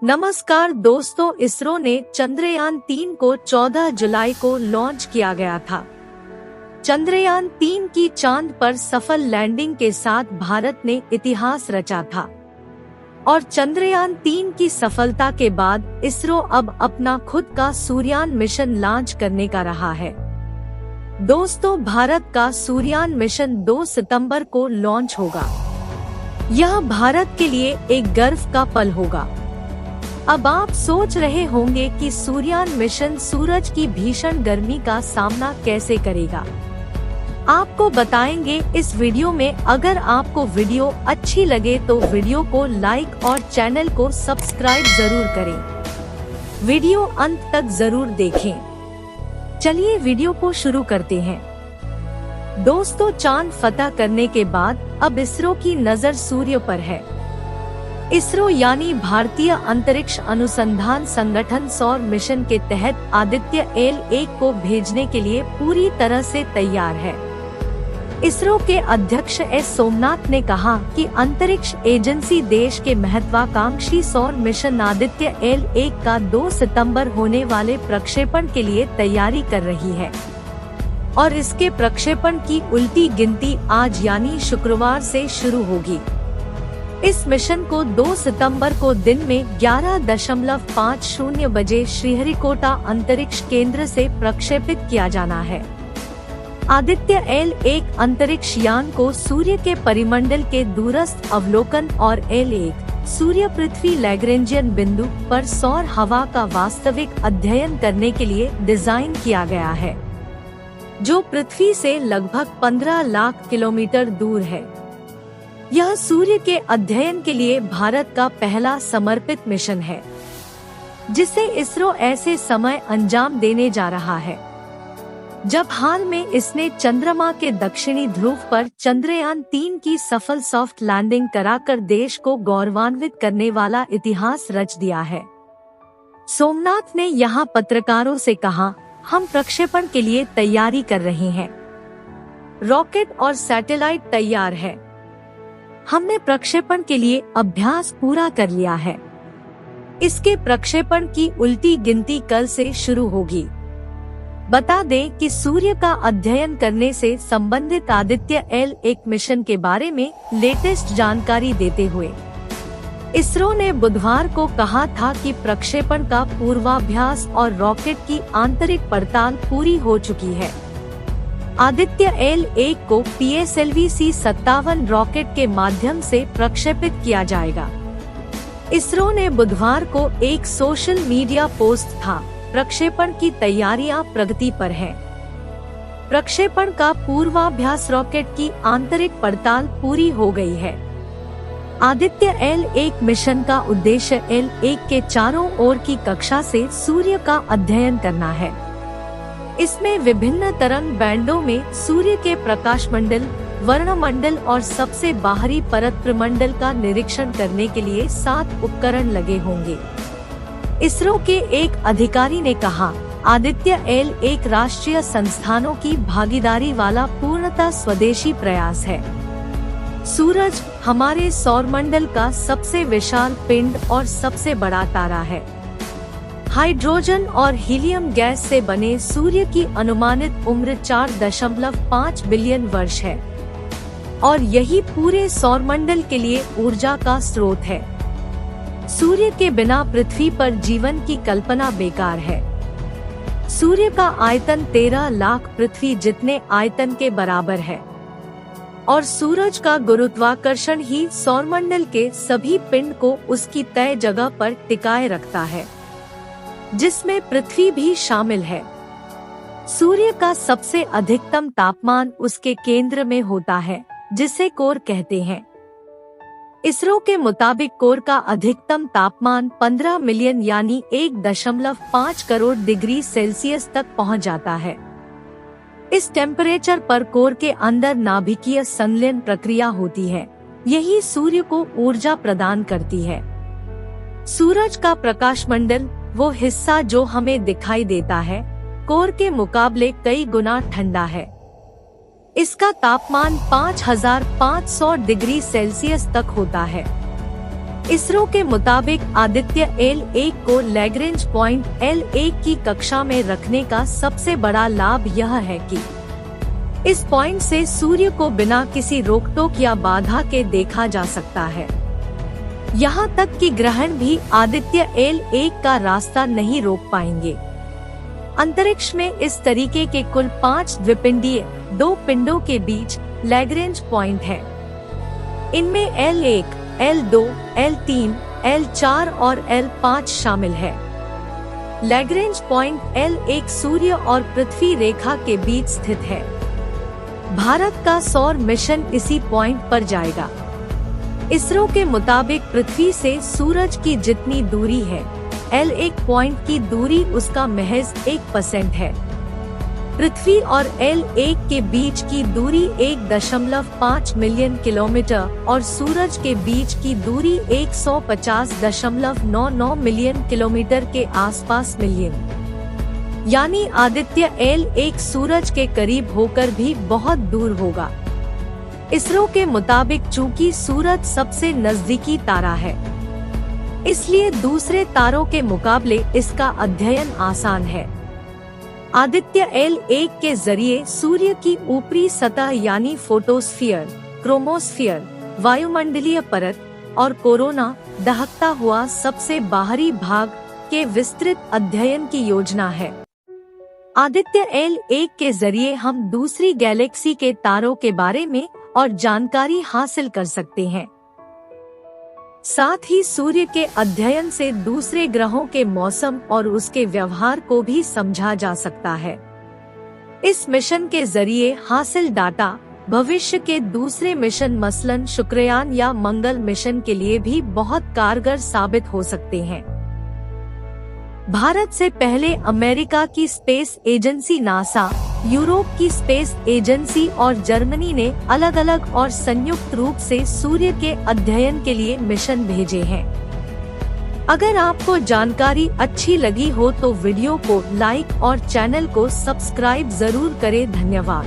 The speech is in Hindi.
नमस्कार दोस्तों, इसरो ने चंद्रयान-3 को 14 जुलाई को लॉन्च किया गया था। चंद्रयान-3 की चांद पर सफल लैंडिंग के साथ भारत ने इतिहास रचा था और चंद्रयान-3 की सफलता के बाद इसरो अब अपना खुद का सूर्ययान मिशन लॉन्च करने का रहा है। दोस्तों, भारत का सूर्ययान मिशन 2 सितंबर को लॉन्च होगा। यह भारत के लिए एक गर्व का पल होगा। अब आप सोच रहे होंगे कि सूर्ययान मिशन सूरज की भीषण गर्मी का सामना कैसे करेगा। आपको बताएंगे इस वीडियो में। अगर आपको वीडियो अच्छी लगे तो वीडियो को लाइक और चैनल को सब्सक्राइब जरूर करें। वीडियो अंत तक जरूर देखें। चलिए वीडियो को शुरू करते हैं। दोस्तों, चांद फतह करने के बाद अब इसरो की नजर सूर्य पर है। इसरो यानी भारतीय अंतरिक्ष अनुसंधान संगठन सौर मिशन के तहत आदित्य L1 को भेजने के लिए पूरी तरह से तैयार है। इसरो के अध्यक्ष एस सोमनाथ ने कहा कि अंतरिक्ष एजेंसी देश के महत्वाकांक्षी सौर मिशन आदित्य L1 का 2 सितंबर होने वाले प्रक्षेपण के लिए तैयारी कर रही है और इसके प्रक्षेपण की उल्टी गिनती आज यानी शुक्रवार से शुरू होगी। इस मिशन को 2 सितंबर को दिन में 11:50 बजे श्रीहरिकोटा अंतरिक्ष केंद्र से प्रक्षेपित किया जाना है। आदित्य L1 अंतरिक्ष यान को सूर्य के परिमंडल के दूरस्थ अवलोकन और L1 सूर्य पृथ्वी लैग्रेंजियन बिंदु पर सौर हवा का वास्तविक अध्ययन करने के लिए डिजाइन किया गया है, जो पृथ्वी से लगभग 15 लाख किलोमीटर दूर है। यह सूर्य के अध्ययन के लिए भारत का पहला समर्पित मिशन है, जिसे इसरो ऐसे समय अंजाम देने जा रहा है जब हाल में इसने चंद्रमा के दक्षिणी ध्रुव पर चंद्रयान-3 की सफल सॉफ्ट लैंडिंग कराकर देश को गौरवान्वित करने वाला इतिहास रच दिया है। सोमनाथ ने यहाँ पत्रकारों से कहा, हम प्रक्षेपण के लिए तैयारी कर रहे हैं। रॉकेट और सैटेलाइट तैयार है। हमने प्रक्षेपण के लिए अभ्यास पूरा कर लिया है। इसके प्रक्षेपण की उल्टी गिनती कल से शुरू होगी। बता दें कि सूर्य का अध्ययन करने से संबंधित आदित्य L1 मिशन के बारे में लेटेस्ट जानकारी देते हुए इसरो ने बुधवार को कहा था कि प्रक्षेपण का पूर्वाभ्यास और रॉकेट की आंतरिक पड़ताल पूरी हो चुकी है। आदित्य L1 को PSLV-C57 रॉकेट के माध्यम से प्रक्षेपित किया जाएगा। इसरो ने बुधवार को एक सोशल मीडिया पोस्ट था, प्रक्षेपण की तैयारियां प्रगति पर हैं। प्रक्षेपण का पूर्वाभ्यास रॉकेट की आंतरिक पड़ताल पूरी हो गई है। आदित्य L1 मिशन का उद्देश्य L1 के चारों ओर की कक्षा से सूर्य का अध्ययन करना है। इसमें विभिन्न तरंग बैंडों में सूर्य के प्रकाशमंडल, वर्णमंडल और सबसे बाहरी परत प्रमंडल का निरीक्षण करने के लिए 7 उपकरण लगे होंगे। इसरो के एक अधिकारी ने कहा, आदित्य L1 राष्ट्रीय संस्थानों की भागीदारी वाला पूर्णतः स्वदेशी प्रयास है। सूरज हमारे सौरमंडल का सबसे विशाल पिंड और सबसे बड़ा तारा है। हाइड्रोजन और हीलियम गैस से बने सूर्य की अनुमानित उम्र 4.5 बिलियन वर्ष है और यही पूरे सौरमंडल के लिए ऊर्जा का स्रोत है। सूर्य के बिना पृथ्वी पर जीवन की कल्पना बेकार है। सूर्य का आयतन 13 लाख पृथ्वी जितने आयतन के बराबर है और सूरज का गुरुत्वाकर्षण ही सौरमंडल के सभी पिंड को उसकी तय जगह पर टिकाए रखता है, जिसमें पृथ्वी भी शामिल है। सूर्य का सबसे अधिकतम तापमान उसके केंद्र में होता है, जिसे कोर कहते हैं। इसरो के मुताबिक कोर का अधिकतम तापमान 15 मिलियन यानी 1.5 करोड़ डिग्री सेल्सियस तक पहुंच जाता है। इस टेम्परेचर पर कोर के अंदर नाभिकीय संलयन प्रक्रिया होती है। यही सूर्य को ऊर्जा प्रदान करती है। सूरज का प्रकाशमंडल, वो हिस्सा जो हमें दिखाई देता है, कोर के मुकाबले कई गुना ठंडा है। इसका तापमान 5500 डिग्री सेल्सियस तक होता है। इसरो के मुताबिक आदित्य L1 को लैग्रेंज पॉइंट L1 की कक्षा में रखने का सबसे बड़ा लाभ यह है कि इस पॉइंट से सूर्य को बिना किसी रोकटोक या बाधा के देखा जा सकता है। यहाँ तक कि ग्रहण भी आदित्य L1 का रास्ता नहीं रोक पाएंगे। अंतरिक्ष में इस तरीके के कुल 5 द्विपिंडीय 2 पिंडों के बीच लैग्रेंज पॉइंट है। इनमें L1, L2, L3, L4 और L5 शामिल है। लैग्रेंज पॉइंट L1 सूर्य और पृथ्वी रेखा के बीच स्थित है। भारत का सौर मिशन इसी पॉइंट पर जाएगा। इसरो के मुताबिक पृथ्वी से सूरज की जितनी दूरी है, L1 पॉइंट की दूरी उसका महज 1% है। पृथ्वी और L1 के बीच की दूरी 1.5 मिलियन किलोमीटर और सूरज के बीच की दूरी 150.99 मिलियन किलोमीटर के आसपास मिलियन। यानी आदित्य L1 सूरज के करीब होकर भी बहुत दूर होगा। इसरो के मुताबिक चूंकि सूरज सबसे नजदीकी तारा है, इसलिए दूसरे तारों के मुकाबले इसका अध्ययन आसान है। आदित्य L1 के जरिए सूर्य की ऊपरी सतह यानी फोटोस्फीयर, क्रोमोस्फीयर, वायुमंडलीय परत और कोरोना दहकता हुआ सबसे बाहरी भाग के विस्तृत अध्ययन की योजना है। आदित्य L1 के जरिए हम दूसरी गैलेक्सी के तारों के बारे में और जानकारी हासिल कर सकते हैं। साथ ही सूर्य के अध्ययन से दूसरे ग्रहों के मौसम और उसके व्यवहार को भी समझा जा सकता है। इस मिशन के जरिए हासिल डाटा भविष्य के दूसरे मिशन मसलन शुक्रयान या मंगल मिशन के लिए भी बहुत कारगर साबित हो सकते हैं। भारत से पहले अमेरिका की स्पेस एजेंसी नासा, यूरोप की स्पेस एजेंसी और जर्मनी ने अलग अलग और संयुक्त रूप से सूर्य के अध्ययन के लिए मिशन भेजे हैं। अगर आपको जानकारी अच्छी लगी हो तो वीडियो को लाइक और चैनल को सब्सक्राइब जरूर करें। धन्यवाद।